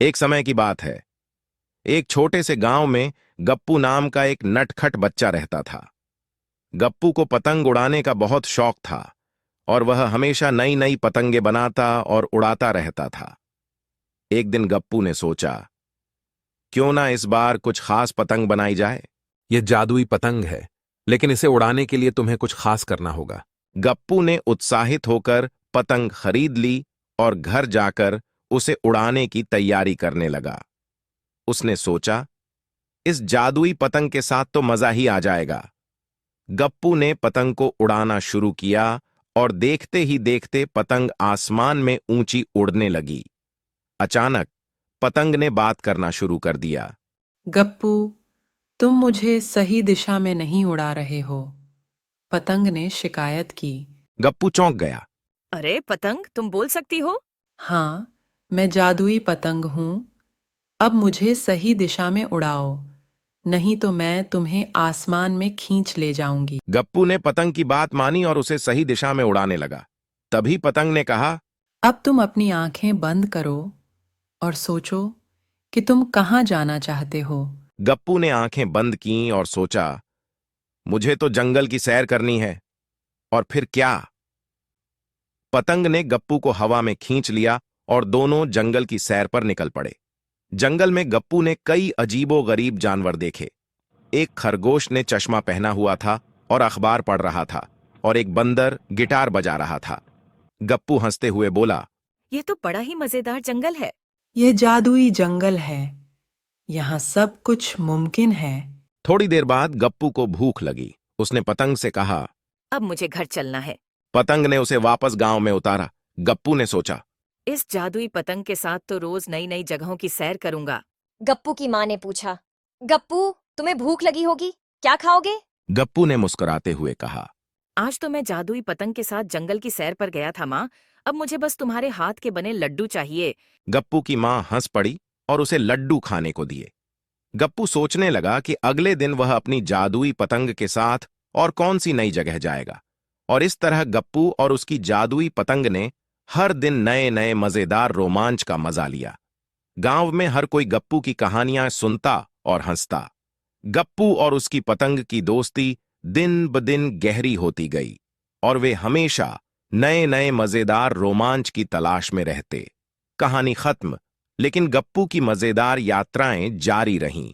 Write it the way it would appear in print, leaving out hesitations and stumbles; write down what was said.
एक समय की बात है। एक छोटे से गांव में गप्पू नाम का एक नटखट बच्चा रहता था। गप्पू को पतंग उड़ाने का बहुत शौक था और वह हमेशा नई नई पतंगे बनाता और उड़ाता रहता था। एक दिन गप्पू ने सोचा, क्यों ना इस बार कुछ खास पतंग बनाई जाए। यह जादुई पतंग है, लेकिन इसे उड़ाने के लिए तुम्हें कुछ खास करना होगा। गप्पू ने उत्साहित होकर पतंग खरीद ली और घर जाकर उसे उड़ाने की तैयारी करने लगा। उसने सोचा, इस जादुई पतंग के साथ तो मजा ही आ जाएगा। गप्पू ने पतंग को उड़ाना शुरू किया और देखते ही देखते पतंग आसमान में ऊंची उड़ने लगी। अचानक पतंग ने बात करना शुरू कर दिया। गप्पू, तुम मुझे सही दिशा में नहीं उड़ा रहे हो, पतंग ने शिकायत की। गप्पू चौंक गया। अरे पतंग, तुम बोल सकती हो? हाँ, मैं जादुई पतंग हूँ। अब मुझे सही दिशा में उड़ाओ, नहीं तो मैं तुम्हें आसमान में खींच ले जाऊंगी। गप्पू ने पतंग की बात मानी और उसे सही दिशा में उड़ाने लगा। तभी पतंग ने कहा, अब तुम अपनी आंखें बंद करो और सोचो कि तुम कहाँ जाना चाहते हो। गप्पू ने आंखें बंद कीं और सोचा, मुझे तो जंगल की सैर करनी है। और फिर क्या? पतंग ने गप्पू को हवा में खींच लिया और दोनों जंगल की सैर पर निकल पड़े। जंगल में गप्पू ने कई अजीबो-गरीब जानवर देखे। एक खरगोश ने चश्मा पहना हुआ था और अखबार पढ़ रहा था, और एक बंदर गिटार बजा रहा था। गप्पू हंसते हुए बोला, ये तो बड़ा ही मजेदार जंगल है। यह जादुई जंगल है, यहाँ सब कुछ मुमकिन है। थोड़ी देर बाद गप्पू को भूख लगी। उसने पतंग से कहा। अब मुझे घर चलना है। पतंग ने उसे वापस गांव में उतारा। गप्पू ने सोचा, इस जादुई पतंग के साथ तो रोज नई नई जगहों की सैर करूंगा। गप्पू की माँ ने पूछा, गप्पू, तुम्हें भूख लगी होगी, क्या खाओगे? गप्पू ने मुस्कुराते हुए कहा, आज तो मैं जादुई पतंग के साथ जंगल की सैर पर गया था माँ। अब मुझे बस तुम्हारे हाथ के बने लड्डू चाहिए। गप्पू की मां हंस पड़ी और उसे लड्डू खाने को दिए। गप्पू सोचने लगा कि अगले दिन वह अपनी जादुई पतंग के साथ और कौन सी नई जगह जाएगा। और इस तरह गप्पू और उसकी जादुई पतंग ने हर दिन नए नए मजेदार रोमांच का मजा लिया। गांव में हर कोई गप्पू की कहानियां सुनता और हंसता। गप्पू और उसकी पतंग की दोस्ती दिन ब दिन गहरी होती गई और वे हमेशा नए नए मजेदार रोमांच की तलाश में रहते। कहानी खत्म, लेकिन गप्पू की मजेदार यात्राएं जारी रहीं।